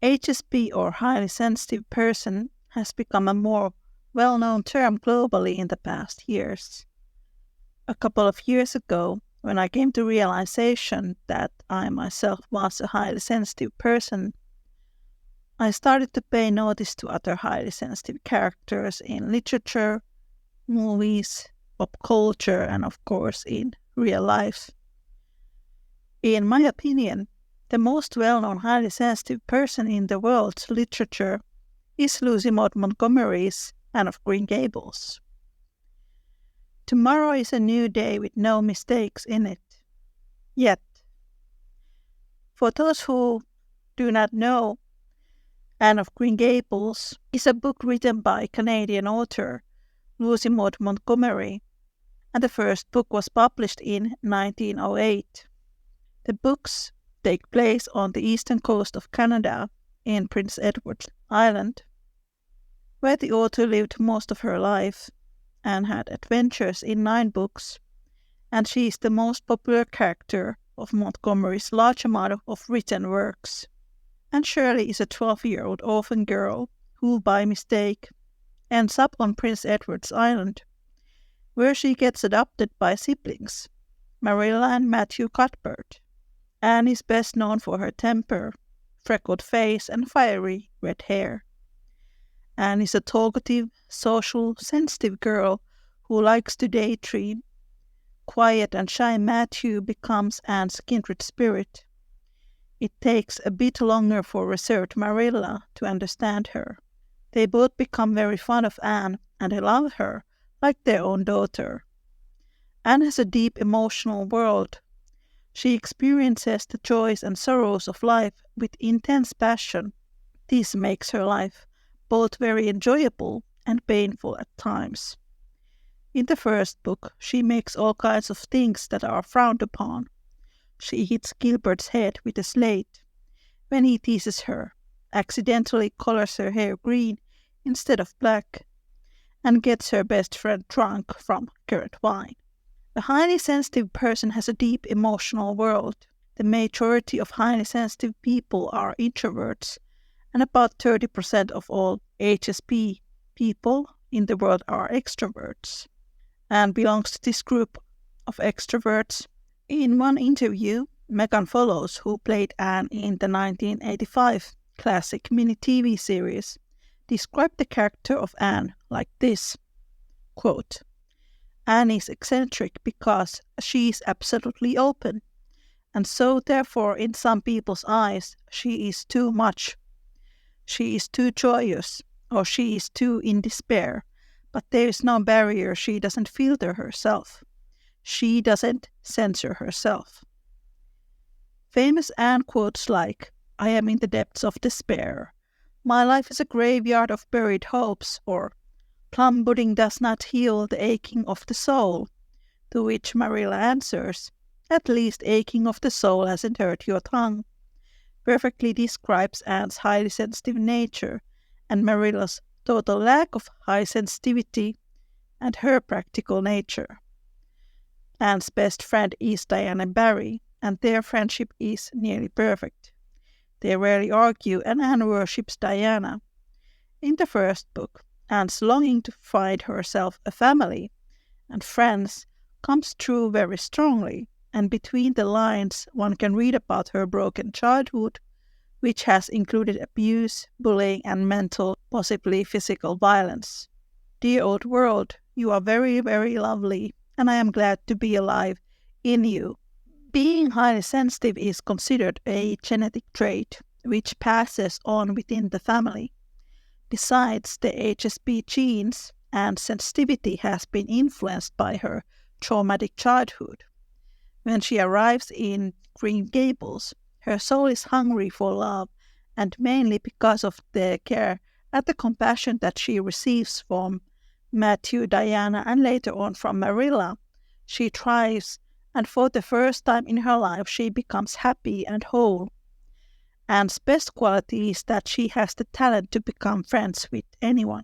HSP or highly sensitive person has become a more well-known term globally in the past years. A couple of years ago, when I came to realization that I myself was a highly sensitive person, I started to pay notice to other highly sensitive characters in literature, movies, pop culture, and of course in real life. In my opinion, the most well-known highly sensitive person in the world's literature is Lucy Maud Montgomery's Anne of Green Gables. Tomorrow is a new day with no mistakes in it. Yet, for those who do not know, Anne of Green Gables is a book written by Canadian author Lucy Maud Montgomery, and the first book was published in 1908. The books take place on the eastern coast of Canada in Prince Edward Island, where the author lived most of her life and had adventures in 9 books, and she is the most popular character of Montgomery's large amount of written works. And Shirley is a 12-year-old orphan girl who, by mistake, ends up on Prince Edward's Island, where she gets adopted by siblings, Marilla and Matthew Cuthbert. Anne is best known for her temper, freckled face, and fiery red hair. Anne is a talkative, social, sensitive girl who likes to daydream. Quiet and shy Matthew becomes Anne's kindred spirit. It takes a bit longer for reserved Marilla to understand her. They both become very fond of Anne and love her like their own daughter. Anne has a deep emotional world. She experiences the joys and sorrows of life with intense passion. This makes her life both very enjoyable and painful at times. In the first book, she makes all kinds of things that are frowned upon. She hits Gilbert's head with a slate when he teases her, accidentally colors her hair green instead of black, and gets her best friend drunk from currant wine. A highly sensitive person has a deep emotional world. The majority of highly sensitive people are introverts, and about 30% of all HSP people in the world are extroverts. Anne belongs to this group of extroverts. In one interview, Megan Follows, who played Anne in the 1985 classic mini-TV series, described the character of Anne like this, quote, "Anne is eccentric because she is absolutely open, and so therefore in some people's eyes she is too much. She is too joyous, or she is too in despair, but there is no barrier she doesn't filter herself. She doesn't censor herself." Famous Anne quotes like, "I am in the depths of despair. My life is a graveyard of buried hopes," or "Plum pudding does not heal the aching of the soul," to which Marilla answers, "At least aching of the soul hasn't hurt your tongue," perfectly describes Anne's highly sensitive nature and Marilla's total lack of high sensitivity and her practical nature. Anne's best friend is Diana Barry, and their friendship is nearly perfect. They rarely argue, and Anne worships Diana. In the first book, Anne's longing to find herself a family and friends comes through very strongly, and between the lines one can read about her broken childhood, which has included abuse, bullying, and mental, possibly physical violence. "Dear old world, you are very, very lovely, and I am glad to be alive in you." Being highly sensitive is considered a genetic trait which passes on within the family. Besides the HSP genes, Anne's sensitivity has been influenced by her traumatic childhood. When she arrives in Green Gables, her soul is hungry for love, and mainly because of the care and the compassion that she receives from Matthew, Diana, and later on from Marilla, she thrives, and for the first time in her life she becomes happy and whole. Anne's best quality is that she has the talent to become friends with anyone,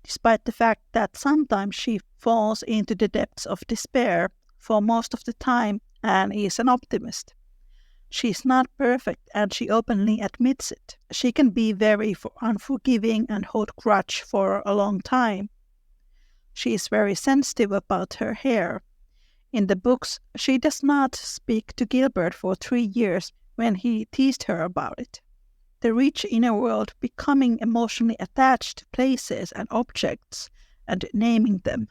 despite the fact that sometimes she falls into the depths of despair. For most of the time, Anne is an optimist. She's not perfect, and she openly admits it. She can be very unforgiving and hold grudge for a long time. She is very sensitive about her hair. In the books, she does not speak to Gilbert for 3 years when he teased her about it. The rich inner world, becoming emotionally attached to places and objects and naming them.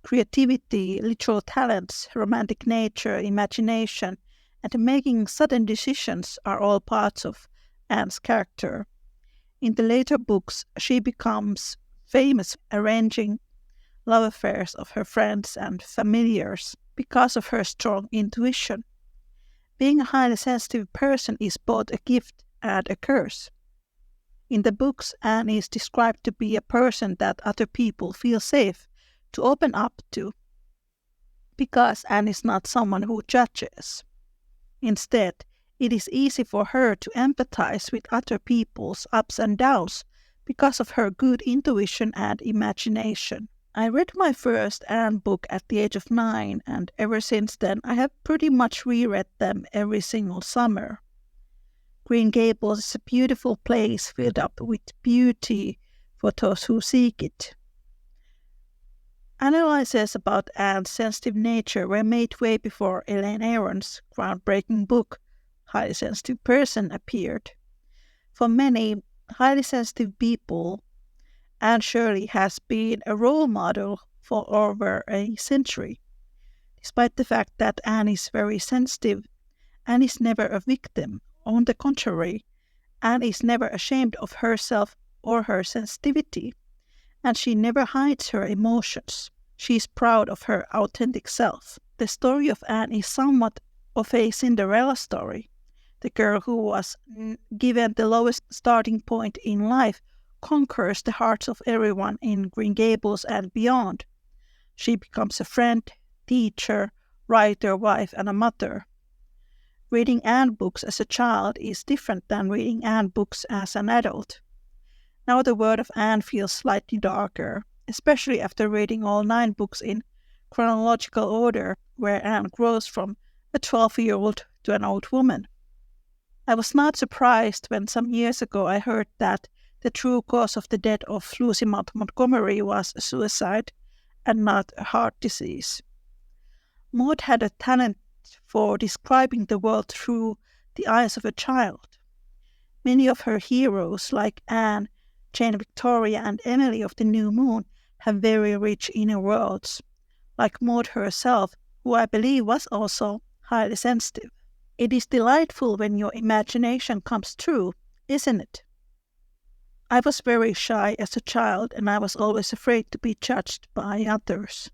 Creativity, literal talents, romantic nature, imagination, and making sudden decisions are all parts of Anne's character. In the later books, she becomes famous arranging love affairs of her friends and familiars because of her strong intuition. Being a highly sensitive person is both a gift and a curse. In the books, Anne is described to be a person that other people feel safe to open up to, because Anne is not someone who judges. Instead, it is easy for her to empathize with other people's ups and downs because of her good intuition and imagination. I read my first Anne book at the age of 9, and ever since then I have pretty much reread them every single summer. Green Gables is a beautiful place filled up with beauty for those who seek it. Analyses about Anne's sensitive nature were made way before Elaine Aron's groundbreaking book, Highly Sensitive Person, appeared. For many highly sensitive people, Anne Shirley has been a role model for over a century. Despite the fact that Anne is very sensitive, Anne is never a victim. On the contrary, Anne is never ashamed of herself or her sensitivity, and she never hides her emotions. She is proud of her authentic self. The story of Anne is somewhat of a Cinderella story. The girl who was given the lowest starting point in life conquers the hearts of everyone in Green Gables and beyond. She becomes a friend, teacher, writer, wife, and a mother. Reading Anne books as a child is different than reading Anne books as an adult. Now the world of Anne feels slightly darker, especially after reading all 9 books in chronological order, where Anne grows from a 12-year-old to an old woman. I was not surprised when some years ago I heard that the true cause of the death of Lucy Montgomery was suicide and not a heart disease. Maud had a talent for describing the world through the eyes of a child. Many of her heroes, like Anne, Jane Victoria, and Emily of the New Moon, have very rich inner worlds, like Maud herself, who I believe was also highly sensitive. It is delightful when your imagination comes true, isn't it? I was very shy as a child, and I was always afraid to be judged by others.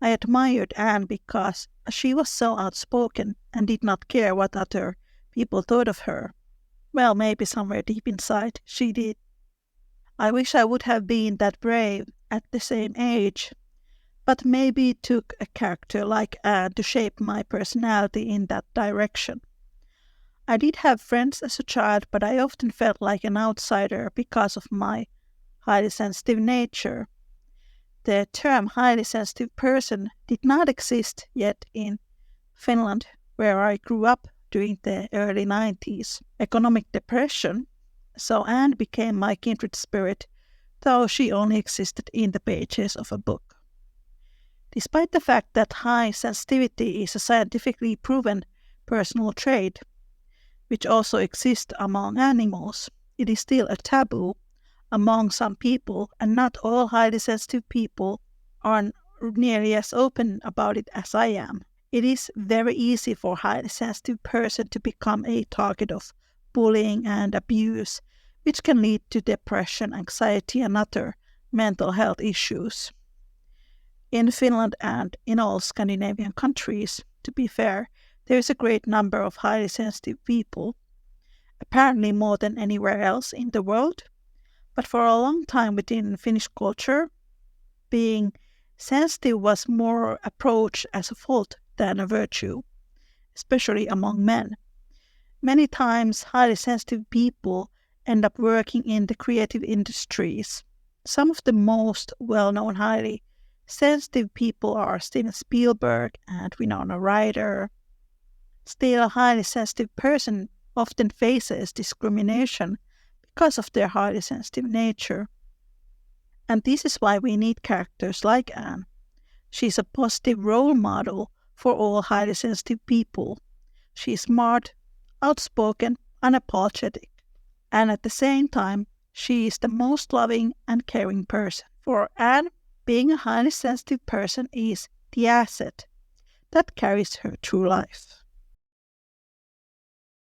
I admired Anne because she was so outspoken and did not care what other people thought of her. Well, maybe somewhere deep inside she did. I wish I would have been that brave at the same age, but maybe it took a character like Anne to shape my personality in that direction. I did have friends as a child, but I often felt like an outsider because of my highly sensitive nature. The term highly sensitive person did not exist yet in Finland, where I grew up during the early 90s. Economic depression, so Anne became my kindred spirit, though she only existed in the pages of a book. Despite the fact that high sensitivity is a scientifically proven personal trait, which also exists among animals, it is still a taboo among some people, and not all highly sensitive people are nearly as open about it as I am. It is very easy for a highly sensitive person to become a target of bullying and abuse, which can lead to depression, anxiety, and other mental health issues. In Finland and in all Scandinavian countries, to be fair, there is a great number of highly sensitive people, apparently more than anywhere else in the world. But for a long time within Finnish culture, being sensitive was more approached as a fault than a virtue, especially among men. Many times, highly sensitive people end up working in the creative industries. Some of the most well-known highly sensitive people are Steven Spielberg and Winona Ryder, Still, a highly sensitive person often faces discrimination because of their highly sensitive nature. And this is why we need characters like Anne. She's a positive role model for all highly sensitive people. She's smart, outspoken, unapologetic. And at the same time, she is the most loving and caring person. For Anne, being a highly sensitive person is the asset that carries her through life.